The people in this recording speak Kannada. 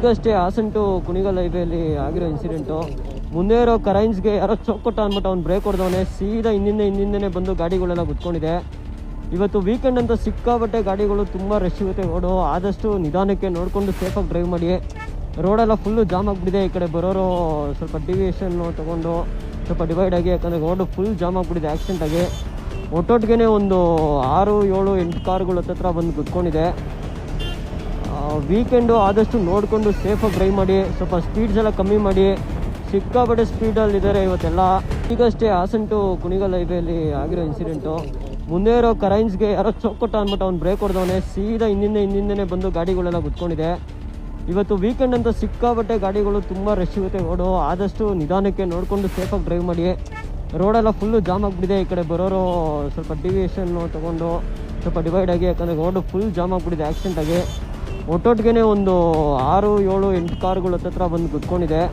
ಈಗಷ್ಟೇ ಹಾಸನ್ ಟು ಕುಣಿಗಲ್ ಹೈವೇಲಿ ಆಗಿರೋ ಇನ್ಸಿಡೆಂಟು. ಮುಂದೆ ಇರೋ ಕರೈನ್ಸ್ಗೆ ಯಾರೋ ಚೊಕ್ಕೊಟ್ಟ ಅಂದ್ಬಿಟ್ಟು ಅವ್ನು ಬ್ರೇಕ್ ಹೊಡೆದವನೇ ಸೀದಾ ಹಿಂದಿಂದನೇ ಬಂದು ಗಾಡಿಗಳೆಲ್ಲ ಕುತ್ಕೊಂಡಿದೆ. ಇವತ್ತು ವೀಕೆಂಡ್ ಅಂತ ಸಿಕ್ಕಾಬಟ್ಟೆ ಗಾಡಿಗಳು ತುಂಬ ರಶ್ ಇರುತ್ತೆ ರೋಡು. ಆದಷ್ಟು ನಿಧಾನಕ್ಕೆ ನೋಡಿಕೊಂಡು ಸೇಫಾಗಿ ಡ್ರೈವ್ ಮಾಡಿ. ರೋಡೆಲ್ಲ ಫುಲ್ಲು ಜಾಮ್ ಆಗಿಬಿಟ್ಟಿದೆ. ಈ ಕಡೆ ಬರೋರು ಸ್ವಲ್ಪ ಡಿವಿಯೇಷನ್ನು ತೊಗೊಂಡು ಸ್ವಲ್ಪ ಡಿವೈಡ್ ಆಗಿ, ಯಾಕಂದರೆ ರೋಡು ಫುಲ್ ಜಾಮ್ ಆಗಿಬಿಟ್ಟಿದೆ ಆಕ್ಸಿಡೆಂಟಾಗಿ. ಒಟ್ಟೊಟ್ಟಿಗೆ ಒಂದು 6, 7, 8 ಕಾರುಗಳು ಹತ್ರ ಬಂದು ಕುತ್ಕೊಂಡಿದೆ. ವೀಕೆಂಡು ಆದಷ್ಟು ನೋಡಿಕೊಂಡು ಸೇಫಾಗಿ ಡ್ರೈವ್ ಮಾಡಿ. ಸ್ವಲ್ಪ ಸ್ಪೀಡ್ಸ್ ಎಲ್ಲ ಕಮ್ಮಿ ಮಾಡಿ. ಸಿಕ್ಕಾಪಟ್ಟೆ ಸ್ಪೀಡಲ್ಲಿದ್ದಾರೆ ಇವತ್ತೆಲ್ಲ. ಈಗಷ್ಟೇ ಹಾಸನ್ ಟು ಕುಣಿಗಲ್ ಹೈವೇಲಿ ಆಗಿರೋ ಇನ್ಸಿಡೆಂಟು. ಮುಂದೆ ಇರೋ ಕರೈನ್ಸ್ಗೆ ಯಾರೋ ಚೊಕ್ಕೊಟ್ಟ ಅಂದ್ಬಿಟ್ಟು ಅವ್ನು ಬ್ರೇಕ್ ಹೊಡೆದವನೇ ಸೀದಾ ಹಿಂದಿಂದನೇ ಬಂದು ಗಾಡಿಗಳೆಲ್ಲ ಕುತ್ಕೊಂಡಿದೆ. ಇವತ್ತು ವೀಕೆಂಡ್ ಅಂತ ಸಿಕ್ಕಾಬಟ್ಟೆ ಗಾಡಿಗಳು ತುಂಬ ರಶ್ ಇರುತ್ತೆ ರೋಡು. ಆದಷ್ಟು ನಿಧಾನಕ್ಕೆ ನೋಡಿಕೊಂಡು ಸೇಫಾಗಿ ಡ್ರೈವ್ ಮಾಡಿ. ರೋಡೆಲ್ಲ ಫುಲ್ಲು ಜಾಮ್ ಆಗಿಬಿಟ್ಟಿದೆ. ಈ ಕಡೆ ಬರೋರು ಸ್ವಲ್ಪ ಡಿವಿಯೇಷನ್ನು ತೊಗೊಂಡು ಸ್ವಲ್ಪ ಡಿವೈಡ್ ಆಗಿ, ಯಾಕಂದರೆ ರೋಡು ಫುಲ್ ಜಾಮ್ ಆಗಿಬಿಟ್ಟಿದೆ ಆಕ್ಸಿಡೆಂಟಾಗಿ. ಒಟ್ಟೊಟ್ಟಿಗೆ ಒಂದು 6, 7, 8 ಕಾರುಗಳು ಹತ್ರ ಬಂದು ಕುತ್ಕೊಂಡಿದೆ.